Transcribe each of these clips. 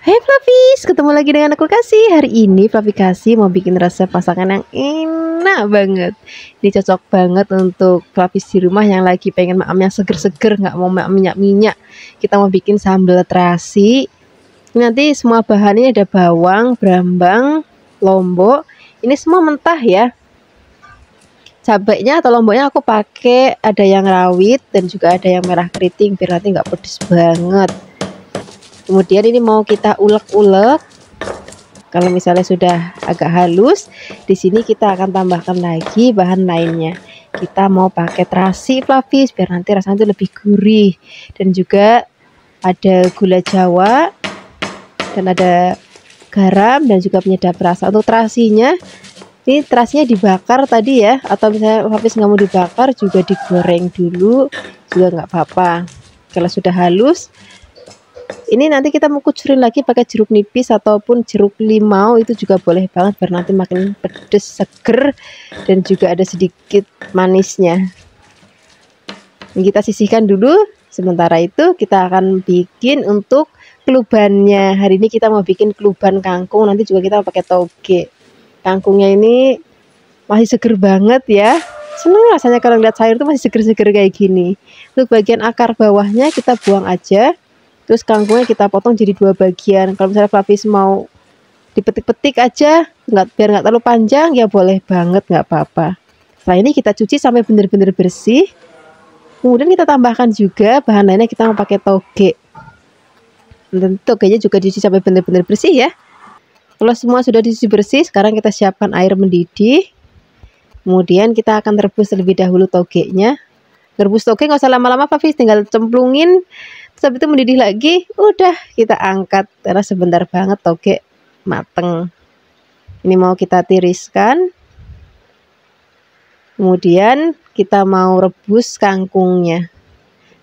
Hai Flavis, ketemu lagi dengan aku Kasih. Hari ini Flavi Kasih mau bikin resep masakan yang enak banget. Ini cocok banget untuk Flavis di rumah yang lagi pengen maam yang seger-seger, nggak mau maam minyak-minyak. Kita mau bikin sambal terasi. Ini nanti semua bahannya ada bawang, brambang, lombok. Ini semua mentah ya. Cabainya atau lomboknya aku pakai ada yang rawit dan juga ada yang merah keriting biar nanti nggak pedes banget. Kemudian ini mau kita ulek-ulek. Kalau misalnya sudah agak halus, di sini kita akan tambahkan lagi bahan lainnya. Kita mau pakai terasi Flavis biar nanti rasanya itu lebih gurih. Dan juga ada gula Jawa dan ada garam dan juga penyedap rasa. Untuk terasinya, ini terasinya dibakar tadi ya, atau misalnya Flavis nggak mau dibakar juga digoreng dulu juga nggak apa-apa. Kalau sudah halus, ini nanti kita mau kucurin lagi pakai jeruk nipis ataupun jeruk limau, itu juga boleh banget biar nanti makin pedes, seger dan juga ada sedikit manisnya. Ini kita sisihkan dulu. Sementara itu kita akan bikin untuk kelubannya. Hari ini kita mau bikin keluban kangkung, nanti juga kita pakai toge. Kangkungnya ini masih seger banget ya. Senang rasanya kalau lihat sayur tuh masih seger-seger kayak gini. Untuk bagian akar bawahnya kita buang aja. Terus kangkungnya kita potong jadi 2 bagian. Kalau misalnya Flavis mau dipetik-petik aja, biar nggak terlalu panjang, ya boleh banget, nggak apa-apa. Setelah ini kita cuci sampai benar-benar bersih. Kemudian kita tambahkan juga bahan lainnya, kita mau pakai toge. Dan togenya juga dicuci sampai benar-benar bersih ya. Kalau semua sudah dicuci bersih, sekarang kita siapkan air mendidih. Kemudian kita akan rebus terlebih dahulu togenya. Rebus toge nggak usah lama-lama Flavis, tinggal cemplungin. Terus itu mendidih lagi, udah kita angkat karena sebentar banget toge mateng. Ini mau kita tiriskan. Kemudian kita mau rebus kangkungnya.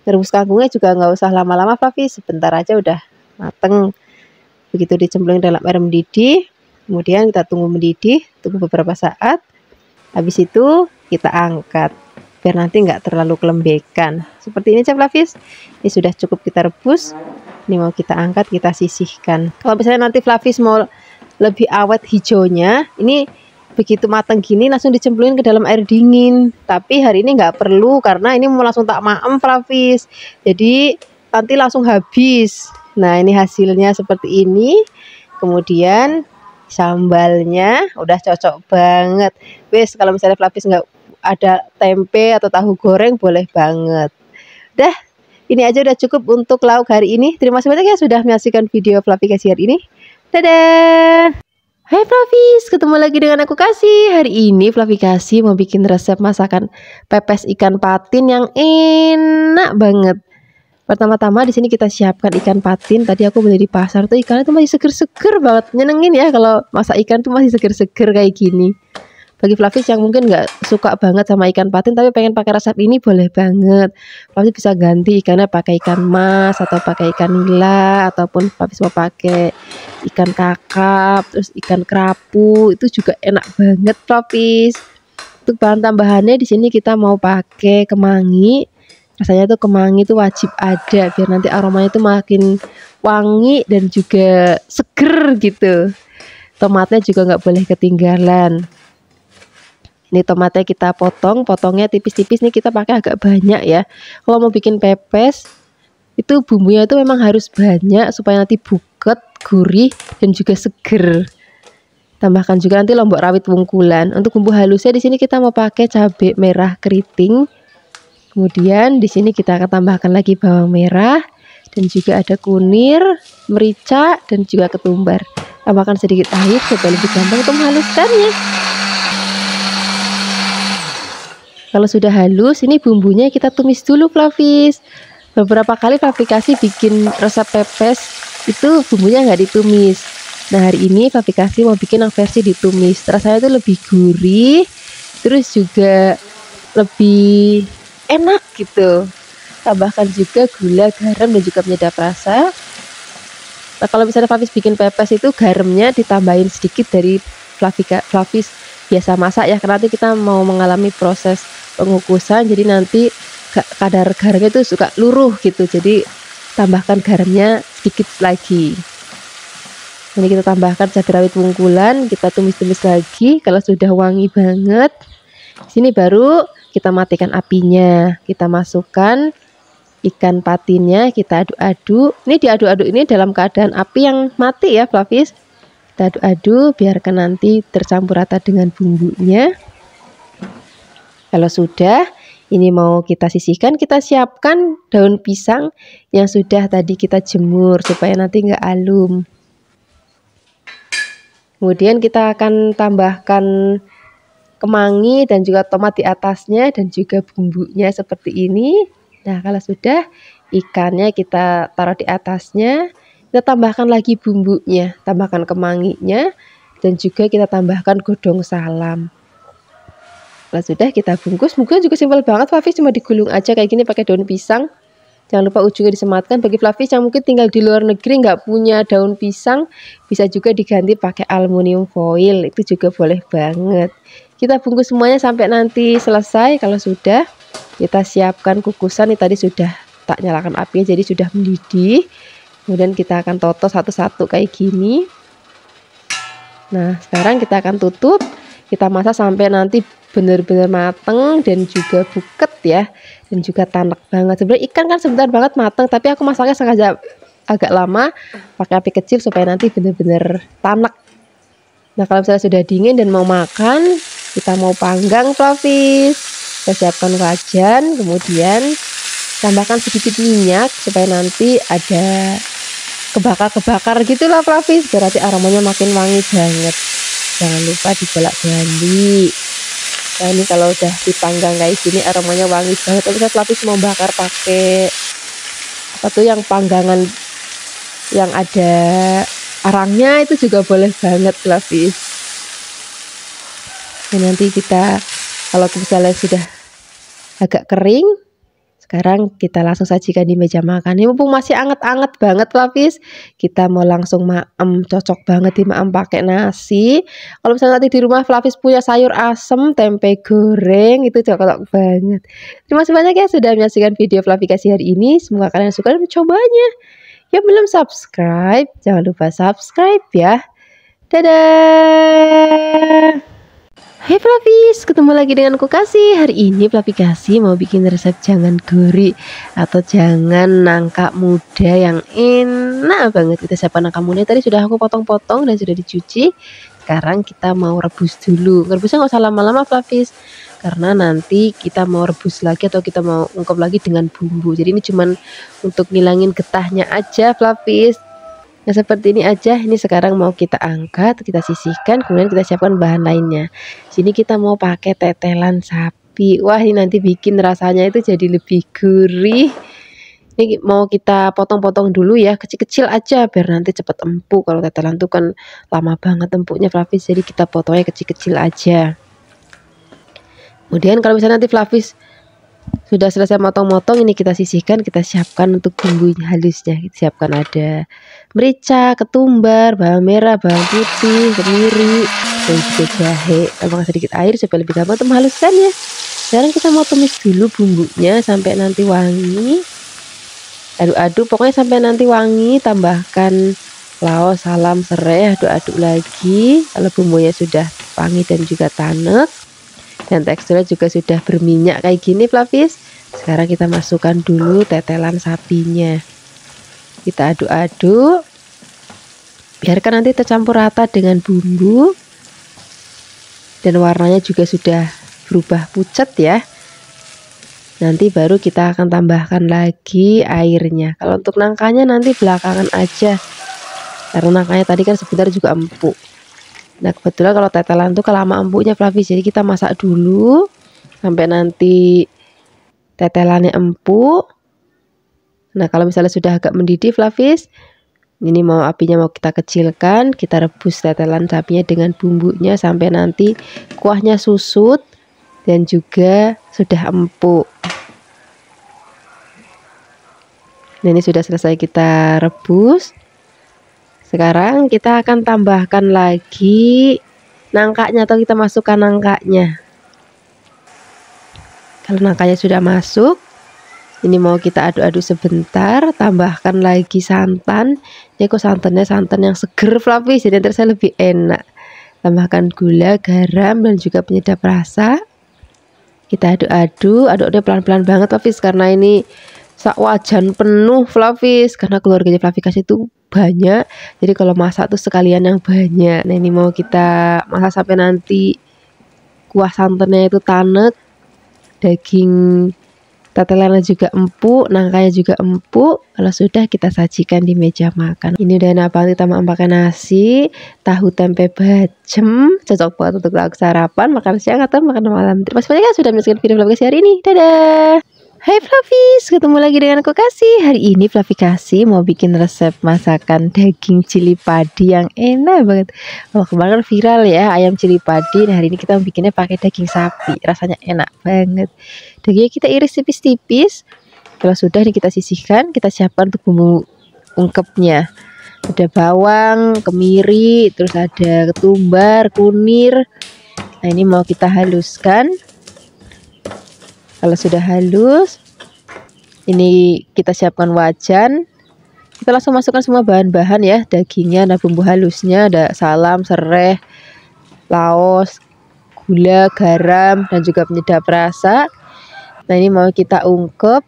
Rebus kangkungnya juga nggak usah lama-lama Flavis, sebentar aja udah mateng. Begitu dicemplungin dalam air mendidih, kemudian kita tunggu mendidih, tunggu beberapa saat. Habis itu kita angkat biar nanti nggak terlalu kelembekan. Seperti ini Flavis. Ini sudah cukup kita rebus. Ini mau kita angkat, kita sisihkan. Kalau misalnya nanti Flavis mau lebih awet hijaunya, ini begitu matang gini langsung dicemplungin ke dalam air dingin. Tapi hari ini nggak perlu karena ini mau langsung tak maem Flavis. Jadi nanti langsung habis. Nah ini hasilnya seperti ini. Kemudian sambalnya udah cocok banget. Wes kalau misalnya Flavis nggak ada tempe atau tahu goreng boleh banget. Dah, ini aja udah cukup untuk lauk hari ini. Terima kasih banyak ya sudah menyaksikan video Flavi Kasih hari ini. Dadah. Hai Flavis, ketemu lagi dengan aku Kasih. Hari ini Flavi Kasih mau bikin resep masakan pepes ikan patin yang enak banget. Pertama-tama di sini kita siapkan ikan patin. Tadi aku beli di pasar tuh ikannya tuh masih seger-seger banget. Nyenengin ya kalau masak ikan tuh masih seger-seger kayak gini. Bagi Flavis yang mungkin nggak suka banget sama ikan patin tapi pengen pakai resep ini, boleh banget. Flavis bisa ganti ikannya pakai ikan mas atau pakai ikan nila, ataupun Flavis mau pakai ikan kakap, terus ikan kerapu, itu juga enak banget Flavis. Untuk bahan tambahannya di sini kita mau pakai kemangi. Rasanya tuh kemangi itu wajib ada biar nanti aromanya tuh makin wangi dan juga seger gitu. Tomatnya juga nggak boleh ketinggalan. Ini tomatnya kita potongnya tipis-tipis nih, kita pakai agak banyak ya. Kalau mau bikin pepes, itu bumbunya itu memang harus banyak supaya nanti buket, gurih, dan juga seger. Tambahkan juga nanti lombok rawit wungkulan. Untuk bumbu halusnya di sini kita mau pakai cabai merah keriting. Kemudian di sini kita akan tambahkan lagi bawang merah dan juga ada kunir, merica, dan juga ketumbar. Tambahkan sedikit air supaya lebih gampang untuk menghaluskannya. Kalau sudah halus, ini bumbunya kita tumis dulu Flavis. Beberapa kali Flavi Kasih bikin resep pepes itu bumbunya nggak ditumis. Nah hari ini Flavi Kasih mau bikin yang versi ditumis. Rasanya itu lebih gurih, terus juga lebih enak gitu. Tambahkan juga gula, garam, dan juga penyedap rasa. Nah kalau misalnya Flavis bikin pepes itu garamnya ditambahin sedikit dari Flavis biasa masak ya, karena nanti kita mau mengalami proses pengukusan, jadi nanti kadar garamnya itu suka luruh gitu, jadi tambahkan garamnya sedikit lagi. Ini kita tambahkan cabai rawit pungkulan, kita tumis-tumis lagi. Kalau sudah wangi banget, sini baru kita matikan apinya. Kita masukkan ikan patinnya, kita aduk-aduk. Ini diaduk-aduk ini dalam keadaan api yang mati ya, Flavis. Kita aduk-aduk, biarkan nanti tercampur rata dengan bumbunya. Kalau sudah, ini mau kita sisihkan, kita siapkan daun pisang yang sudah tadi kita jemur supaya nanti nggak alum. Kemudian kita akan tambahkan kemangi dan juga tomat di atasnya dan juga bumbunya seperti ini. Nah, kalau sudah, ikannya kita taruh di atasnya, kita tambahkan lagi bumbunya, tambahkan kemanginya, dan juga kita tambahkan godong salam. Kalau sudah, kita bungkus. Bungkusnya juga simpel banget, Flavis, cuma digulung aja kayak gini pakai daun pisang. Jangan lupa ujungnya disematkan. Bagi Flavis yang mungkin tinggal di luar negeri nggak punya daun pisang, bisa juga diganti pakai aluminium foil, itu juga boleh banget. Kita bungkus semuanya sampai nanti selesai. Kalau sudah, kita siapkan kukusan. Ini tadi sudah tak nyalakan apinya, jadi sudah mendidih. Kemudian kita akan toto satu-satu kayak gini. Nah, sekarang kita akan tutup. Kita masak sampai nanti benar-benar mateng dan juga buket ya, dan juga tanek banget. Sebenarnya ikan kan sebentar banget mateng, tapi aku masaknya sengaja agak lama pakai api kecil supaya nanti benar-benar tanek. Nah, kalau misalnya sudah dingin dan mau makan, kita mau panggang, Flavis, kita siapkan wajan, kemudian tambahkan sedikit minyak supaya nanti ada kebakar-kebakar gitulah, Flavis, biar nanti aromanya makin wangi banget. Jangan lupa dibolak-balik. Nah, ini kalau udah dipanggang kayak gini aromanya wangi banget. Tapi saya Flavis mau bakar pakai apa tuh yang panggangan yang ada arangnya, itu juga boleh banget, Flavis. Dan nanti kita kalau misalnya sudah agak kering, sekarang kita langsung sajikan di meja makan. Ini mumpung masih anget-anget banget, Flavis. Kita mau langsung maem, cocok banget di maem pakai nasi. Kalau misalnya nanti di rumah Flavis punya sayur asem, tempe goreng, itu cocok banget. Terima kasih banyak ya sudah menyaksikan video Flavikasi hari ini. Semoga kalian suka dan mencobanya. Yang belum subscribe, jangan lupa subscribe ya. Dadah! Hai Flavis, ketemu lagi dengan Kasih. Hari ini Flavikasi mau bikin resep jangan gori atau jangan nangka muda yang enak banget. Kita siapkan nangka muda, tadi sudah aku potong-potong dan sudah dicuci. Sekarang kita mau rebus dulu. Rebusnya nggak usah lama-lama, Flavis, karena nanti kita mau rebus lagi atau kita mau ungkep lagi dengan bumbu. Jadi ini cuman untuk ngilangin getahnya aja, Flavis. Nah, seperti ini aja. Ini sekarang mau kita angkat, kita sisihkan, kemudian kita siapkan bahan lainnya. Sini kita mau pakai tetelan sapi. Wah, ini nanti bikin rasanya itu jadi lebih gurih. Ini mau kita potong-potong dulu ya, kecil-kecil aja biar nanti cepet empuk. Kalau tetelan tuh kan lama banget empuknya, Flavis, jadi kita potongnya kecil-kecil aja. Kemudian kalau misalnya nanti Flavis sudah selesai motong-motong, ini kita sisihkan, kita siapkan untuk bumbu halusnya. Kita siapkan ada merica, ketumbar, bawang merah, bawang putih, kemiri, dan juga jahe. Tambahkan sedikit air supaya lebih gampang untuk menghaluskannya. Sekarang kita mau tumis dulu bumbunya sampai nanti wangi. Aduk-aduk pokoknya sampai nanti wangi. Tambahkan laos, salam, serai, aduk-aduk lagi. Kalau bumbunya sudah wangi dan juga tanek dan teksturnya juga sudah berminyak kayak gini, Flavis, sekarang kita masukkan dulu tetelan sapinya. Kita aduk-aduk, biarkan nanti tercampur rata dengan bumbu dan warnanya juga sudah berubah pucat ya. Nanti baru kita akan tambahkan lagi airnya. Kalau untuk nangkanya nanti belakangan aja, karena nangkanya tadi kan sebentar juga empuk. Nah, kebetulan kalau tetelan tuh kelama empuknya, Flavis, jadi kita masak dulu sampai nanti tetelannya empuk. Nah, kalau misalnya sudah agak mendidih, Flavis, ini mau apinya mau kita kecilkan, kita rebus tetelan sapinya dengan bumbunya sampai nanti kuahnya susut dan juga sudah empuk. Nah, ini sudah selesai kita rebus. Sekarang kita akan tambahkan lagi nangkanya atau kita masukkan nangkanya. Kalau nangkanya sudah masuk, Ini mau kita aduk-aduk sebentar, tambahkan lagi santan. Ini kok santannya santan yang seger Fluffy, jadi terasa lebih enak. Tambahkan gula, garam, dan juga penyedap rasa. Kita aduk-aduk, aduknya pelan-pelan banget Fluffy, karena ini sak wajan penuh Fluffy, karena keluarganya Fluffy kasih itu banyak. Jadi kalau masak tuh sekalian yang banyak. Nah ini mau kita masak sampai nanti kuah santannya itu tanek, daging tetelannya juga empuk, nangkanya juga empuk. Kalau sudah kita sajikan di meja makan. Ini udah enak banget, ditambah pakai nasi, tahu tempe bacem, cocok banget untuk lauk sarapan, makan siang atau makan malam. Terima kasih banyak ya sudah menyaksikan video vlog hari ini. Dadah. Hai Fluffies, ketemu lagi dengan aku Kasih. Hari ini Fluffy Kasih mau bikin resep masakan daging cili padi yang enak banget. Oh, kemarin kan viral ya ayam cili padi. Nah hari ini kita bikinnya pakai daging sapi. Rasanya enak banget. Dagingnya kita iris tipis-tipis. Kalau sudah nih kita sisihkan, kita siapkan untuk bumbu ungkepnya. Ada bawang, kemiri, terus ada ketumbar, kunir. Nah ini mau kita haluskan. Kalau sudah halus, ini kita siapkan wajan. Kita langsung masukkan semua bahan-bahan ya, dagingnya, ada bumbu halusnya, ada salam, serai, laos, gula, garam, dan juga penyedap rasa. Nah ini mau kita ungkep.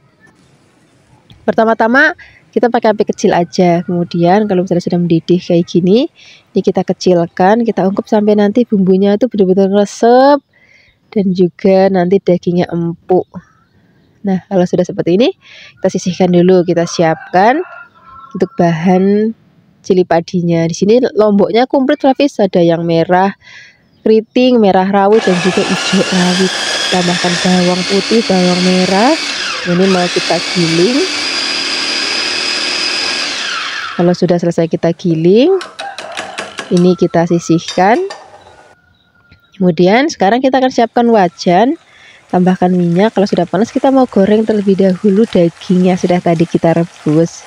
Pertama-tama kita pakai api kecil aja. Kemudian kalau misalnya sudah mendidih kayak gini, ini kita kecilkan, kita ungkep sampai nanti bumbunya itu benar-benar resep. Dan juga nanti dagingnya empuk. Nah kalau sudah seperti ini, kita sisihkan dulu, kita siapkan untuk bahan cili padinya. Di sini lomboknya komplit Fluffy, ada yang merah keriting, merah rawit, dan juga hijau rawit. Tambahkan bawang putih, bawang merah. Ini mau kita giling. Kalau sudah selesai kita giling, ini kita sisihkan. Kemudian sekarang kita akan siapkan wajan, tambahkan minyak. Kalau sudah panas kita mau goreng terlebih dahulu dagingnya sudah tadi kita rebus.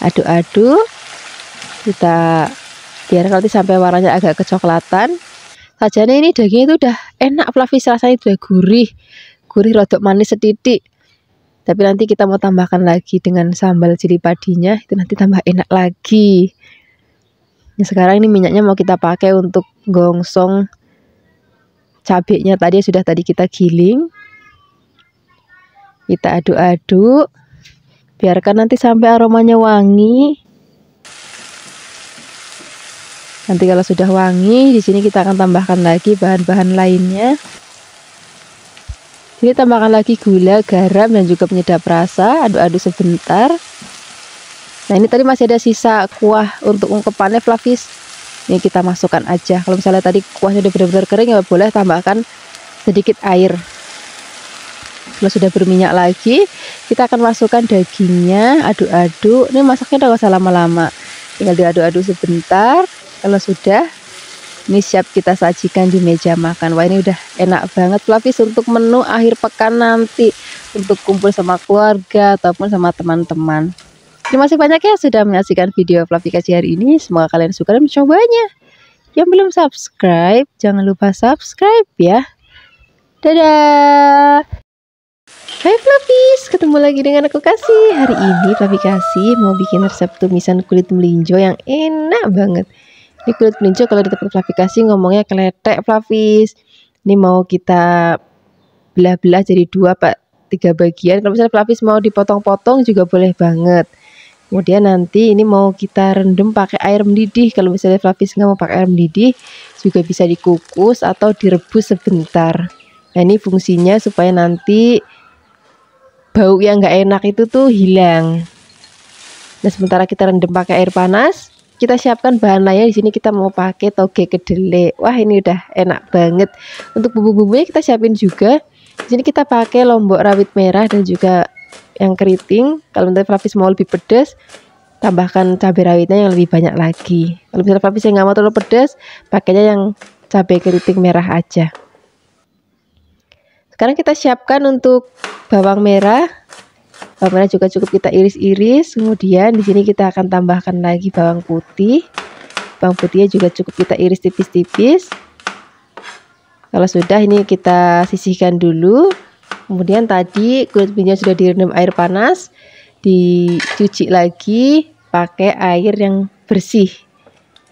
Aduk-aduk, kita biarkan nanti sampai warnanya agak kecoklatan. Sajiannya ini dagingnya itu udah enak Fluffy, rasanya udah gurih, rodok manis sedikit. Tapi nanti kita mau tambahkan lagi dengan sambal cili padinya, itu nanti tambah enak lagi. Nah, sekarang ini minyaknya mau kita pakai untuk gongsong cabenya tadi sudah tadi kita giling. Kita aduk-aduk, biarkan nanti sampai aromanya wangi. Nanti kalau sudah wangi, di sini kita akan tambahkan lagi bahan-bahan lainnya. Ini tambahkan lagi gula, garam, dan juga penyedap rasa. Aduk-aduk sebentar. Nah ini tadi masih ada sisa kuah untuk ungkepannya Fluffy. Ini kita masukkan aja. Kalau misalnya tadi kuahnya udah benar-benar kering, ya boleh tambahkan sedikit air. Kalau sudah berminyak lagi, kita akan masukkan dagingnya, aduk-aduk. Ini masaknya nggak usah lama-lama, tinggal diaduk-aduk sebentar. Kalau sudah, ini siap kita sajikan di meja makan. Wah ini udah enak banget Fluffy untuk menu akhir pekan nanti, untuk kumpul sama keluarga ataupun sama teman-teman. Terima kasih banyak ya sudah menyaksikan video Fluffy Kasih hari ini. Semoga kalian suka dan mencobanya. Yang belum subscribe, jangan lupa subscribe ya. Dadah. Hai Fluffies, ketemu lagi dengan aku Kasih. Hari ini Fluffy Kasih mau bikin resep tumisan kulit melinjo yang enak banget. Ini kulit melinjo kalau di tempat Fluffy Kasih ngomongnya keletek Fluffies. Ini mau kita belah-belah jadi 2-3 bagian. Kalau misalnya Fluffies mau dipotong-potong juga boleh banget. Kemudian nanti ini mau kita rendam pakai air mendidih. Kalau misalnya Fluffies nggak mau pakai air mendidih, juga bisa dikukus atau direbus sebentar. Nah ini fungsinya supaya nanti bau yang nggak enak itu tuh hilang. Nah sementara kita rendam pakai air panas, kita siapkan bahan lainnya. Di sini kita mau pakai toge kedelai. Wah ini udah enak banget. Untuk bumbu-bumbunya kita siapin juga. Di sini kita pakai lombok rawit merah dan juga yang keriting. Kalau nanti Fluffies mau lebih pedas, tambahkan cabai rawitnya yang lebih banyak lagi. Kalau misalnya Fluffies yang nggak mau terlalu pedas, pakainya yang cabai keriting merah aja. Sekarang kita siapkan untuk bawang merah. Bawang merah juga cukup kita iris-iris. Kemudian di sini kita akan tambahkan lagi bawang putih. Bawang putihnya juga cukup kita iris tipis-tipis. Kalau sudah ini kita sisihkan dulu. Kemudian tadi kulit belinya sudah direndam air panas, dicuci lagi pakai air yang bersih.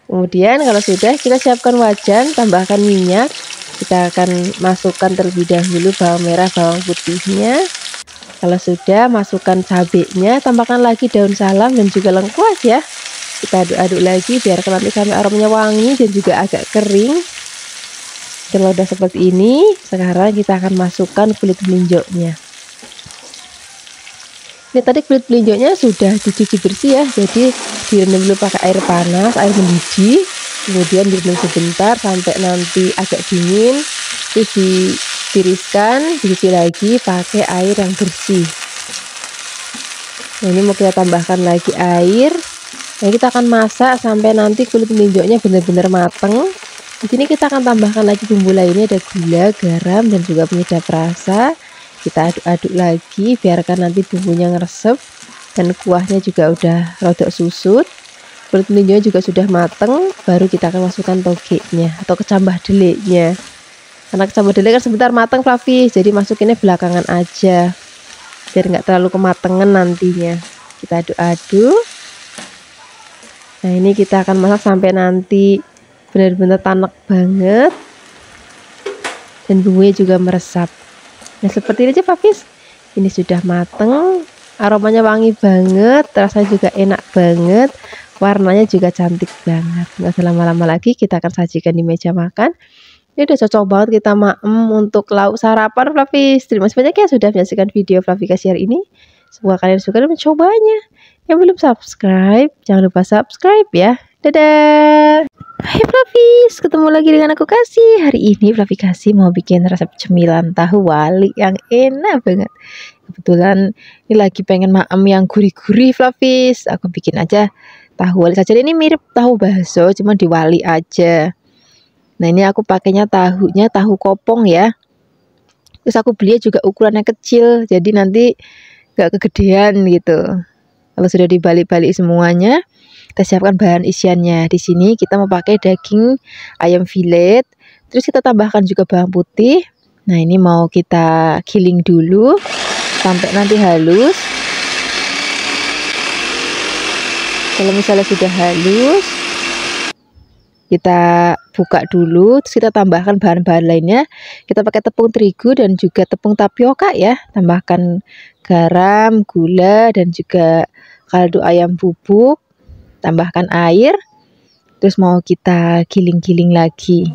Kemudian kalau sudah, kita siapkan wajan, tambahkan minyak. Kita akan masukkan terlebih dahulu bawang merah, bawang putihnya. Kalau sudah, masukkan cabenya, tambahkan lagi daun salam dan juga lengkuas ya. Kita aduk-aduk lagi biar nanti sampai aromanya wangi dan juga agak kering. Kalau udah seperti ini, sekarang kita akan masukkan kulit melinjonya. Ini tadi kulit melinjonya sudah dicuci bersih ya, jadi direndam dulu pakai air panas, air mendidih, kemudian direndam sebentar sampai nanti agak dingin, terus ditiriskan, dicuci lagi pakai air yang bersih. Nah, ini mau kita tambahkan lagi air. Nah, kita akan masak sampai nanti kulit melinjonya benar-benar mateng. Di sini kita akan tambahkan lagi bumbu lainnya, ada gula, garam, dan juga penyedap rasa. Kita aduk-aduk lagi, biarkan nanti bumbunya ngeresep dan kuahnya juga udah rodok susut. Kulit melinjonya juga sudah mateng, baru kita akan masukkan togenya atau kecambah deliknya. Karena kecambah delik kan sebentar mateng Fluffy, jadi masukinnya belakangan aja biar nggak terlalu kematangan nantinya. Kita aduk-aduk. Nah, ini kita akan masak sampai nanti benar-benar tanek banget dan bumbunya juga meresap. Nah, seperti ini aja Fafis. Ini sudah mateng, aromanya wangi banget, rasanya juga enak banget, warnanya juga cantik banget. Nggak usah lama-lama lagi, kita akan sajikan di meja makan. Ini udah cocok banget kita maem untuk lauk sarapan Fafis. Terima kasih banyak ya sudah menyaksikan video Fluffy kasih hari ini. Semoga kalian suka dan mencobanya. Yang belum subscribe, jangan lupa subscribe ya. Dadah. Hai Fluffy, ketemu lagi dengan aku Kasih. Hari ini Fluffy Kasih mau bikin resep cemilan tahu wali yang enak banget. Kebetulan ini lagi pengen maem yang gurih-gurih Fluffy. Aku bikin aja tahu wali saja. Ini mirip tahu bakso, cuma diwali aja. Nah, ini aku pakainya tahunya tahu kopong ya. Terus aku beli juga ukurannya kecil, jadi nanti gak kegedean gitu. Kalau sudah dibalik-balik semuanya, kita siapkan bahan isiannya. Di sini kita mau pakai daging ayam filet, terus kita tambahkan juga bawang putih. Nah, ini mau kita giling dulu sampai nanti halus. Kalau misalnya sudah halus, kita buka dulu, terus kita tambahkan bahan-bahan lainnya. Kita pakai tepung terigu dan juga tepung tapioka ya. Tambahkan garam, gula, dan juga kaldu ayam bubuk. Tambahkan air, terus mau kita giling-giling lagi.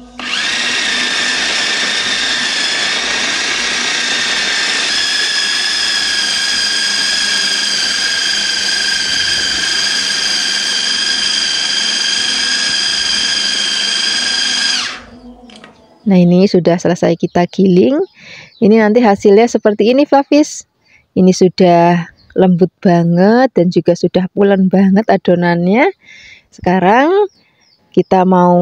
Nah, ini sudah selesai kita giling. Ini nanti hasilnya seperti ini Fluffys. Ini sudah lembut banget dan juga sudah pulen banget adonannya. Sekarang kita mau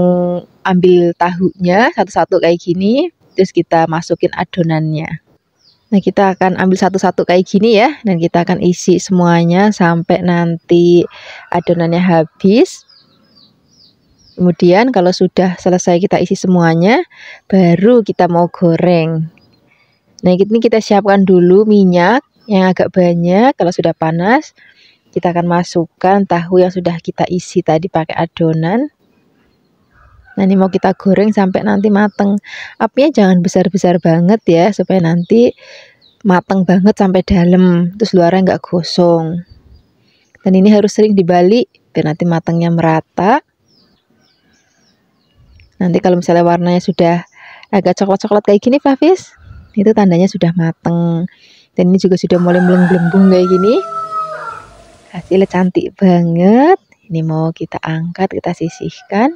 ambil tahunya satu-satu kayak gini, terus kita masukin adonannya. Nah, kita akan ambil satu-satu kayak gini ya, dan kita akan isi semuanya sampai nanti adonannya habis. Kemudian kalau sudah selesai kita isi semuanya, baru kita mau goreng. Nah, ini kita siapkan dulu minyak yang agak banyak. Kalau sudah panas, kita akan masukkan tahu yang sudah kita isi tadi pakai adonan. Nah, ini mau kita goreng sampai nanti mateng. Apinya jangan besar-besar banget ya, supaya nanti mateng banget sampai dalam, terus luarnya nggak gosong. Dan ini harus sering dibalik biar nanti matangnya merata. Nanti kalau misalnya warnanya sudah agak coklat-coklat kayak gini Fluffys, itu tandanya sudah mateng. Dan ini juga sudah mulai melembung kayak gini. Hasilnya cantik banget. Ini mau kita angkat, kita sisihkan.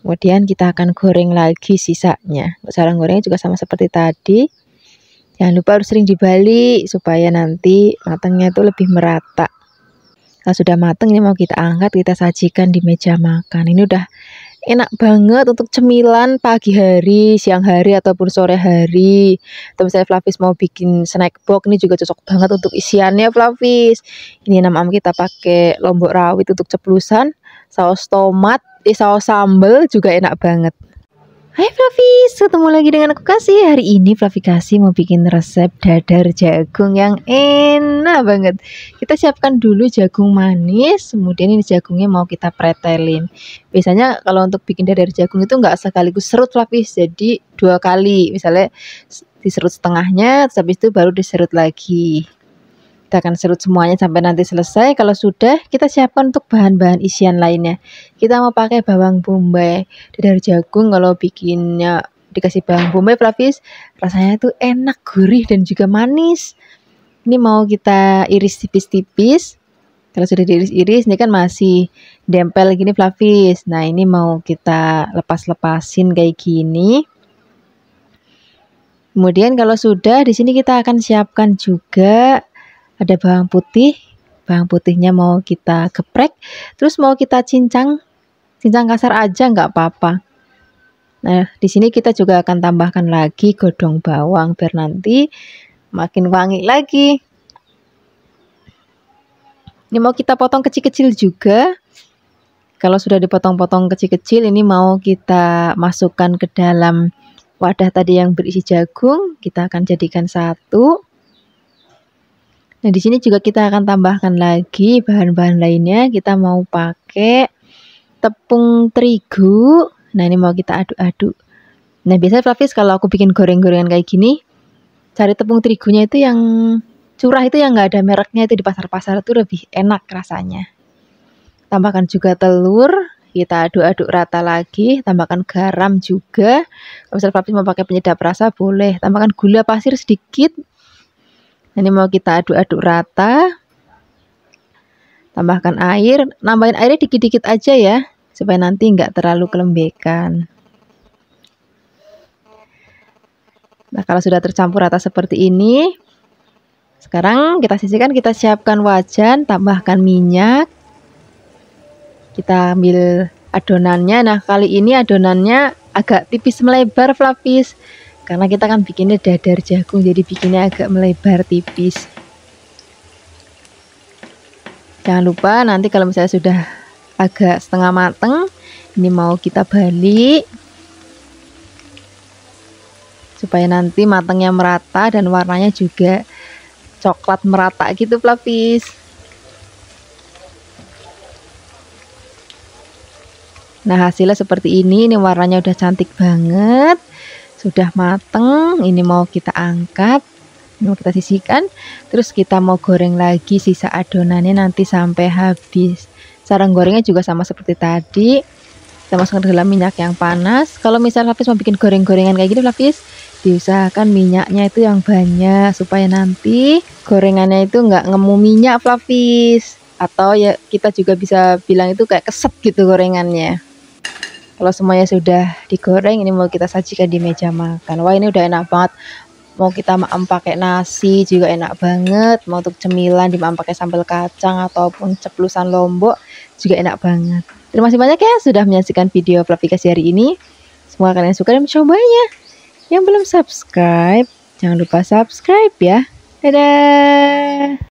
Kemudian kita akan goreng lagi sisanya. Cara gorengnya juga sama seperti tadi. Jangan lupa harus sering dibalik supaya nanti matangnya itu lebih merata. Kalau sudah matang, ini mau kita angkat, kita sajikan di meja makan. Ini udah enak banget untuk cemilan pagi hari, siang hari, ataupun sore hari. Atau misalnya Fluffys mau bikin snack box, ini juga cocok banget untuk isiannya Fluffys. Ini nam-am kita pakai lombok rawit untuk ceplusan, saus tomat, saus sambal juga enak banget. Hai Flavis, ketemu lagi dengan aku Kasih. Hari ini Flavi Kasih mau bikin resep dadar jagung yang enak banget. Kita siapkan dulu jagung manis, kemudian ini jagungnya mau kita pretelin. Biasanya kalau untuk bikin dadar jagung itu nggak sekaligus serut Flavis, jadi 2 kali. Misalnya diserut setengahnya, terus habis itu baru diserut lagi. Kita akan serut semuanya sampai nanti selesai. Kalau sudah, kita siapkan untuk bahan-bahan isian lainnya. Kita mau pakai bawang bombay. Dadar jagung kalau bikinnya dikasih bawang bombay Flavis, rasanya tuh enak, gurih dan juga manis. Ini mau kita iris tipis-tipis. Kalau sudah diiris-iris, ini kan masih dempel gini Flavis. Nah, ini mau kita lepas-lepasin kayak gini. Kemudian kalau sudah, di sini kita akan siapkan juga ada bawang putih. Bawang putihnya mau kita geprek, terus mau kita cincang kasar aja nggak apa-apa. Nah, di sini kita juga akan tambahkan lagi godong bawang biar nanti makin wangi lagi. Ini mau kita potong kecil-kecil juga. Kalau sudah dipotong-potong kecil-kecil, ini mau kita masukkan ke dalam wadah tadi yang berisi jagung. Kita akan jadikan satu. Nah, di sini juga kita akan tambahkan lagi bahan-bahan lainnya. Kita mau pakai tepung terigu. Nah, ini mau kita aduk-aduk. Nah, biasanya Flavis kalau aku bikin goreng-gorengan kayak gini, cari tepung terigunya itu yang curah, itu yang nggak ada mereknya, itu di pasar-pasar itu lebih enak rasanya. Tambahkan juga telur, kita aduk-aduk rata lagi. Tambahkan garam juga. Kalau misalnya Flavis mau pakai penyedap rasa boleh. Tambahkan gula pasir sedikit. Ini mau kita aduk-aduk rata. Tambahkan air, nambahin airnya dikit-dikit aja ya, supaya nanti nggak terlalu kelembekan. Nah, kalau sudah tercampur rata seperti ini, sekarang kita sisihkan, kita siapkan wajan, tambahkan minyak. Kita ambil adonannya. Nah, kali ini adonannya agak tipis melebar Flavis. Karena kita kan bikinnya dadar jagung, jadi bikinnya agak melebar tipis. Jangan lupa nanti kalau misalnya sudah agak setengah mateng, ini mau kita balik. Supaya nanti matangnya merata dan warnanya juga coklat merata gitu Flavis. Nah, hasilnya seperti ini warnanya udah cantik banget. Sudah mateng, ini mau kita angkat, ini mau kita sisihkan, terus kita mau goreng lagi sisa adonannya nanti sampai habis. Cara gorengnya juga sama seperti tadi, kita masukkan ke dalam minyak yang panas. Kalau misalnya Flavis mau bikin goreng-gorengan kayak gini Flavis, diusahakan minyaknya itu yang banyak, supaya nanti gorengannya itu nggak ngemu minyak Flavis. Atau ya kita juga bisa bilang itu kayak keset gitu gorengannya. Kalau semuanya sudah digoreng, ini mau kita sajikan di meja makan. Wah, ini udah enak banget. Mau kita maem pakai nasi juga enak banget. Mau untuk cemilan dimaem pakai sambal kacang ataupun ceplusan lombok juga enak banget. Terima kasih banyak ya sudah menyaksikan video Flavi Kasih hari ini. Semoga kalian suka dan mencobanya. Yang belum subscribe, jangan lupa subscribe ya. Dadah.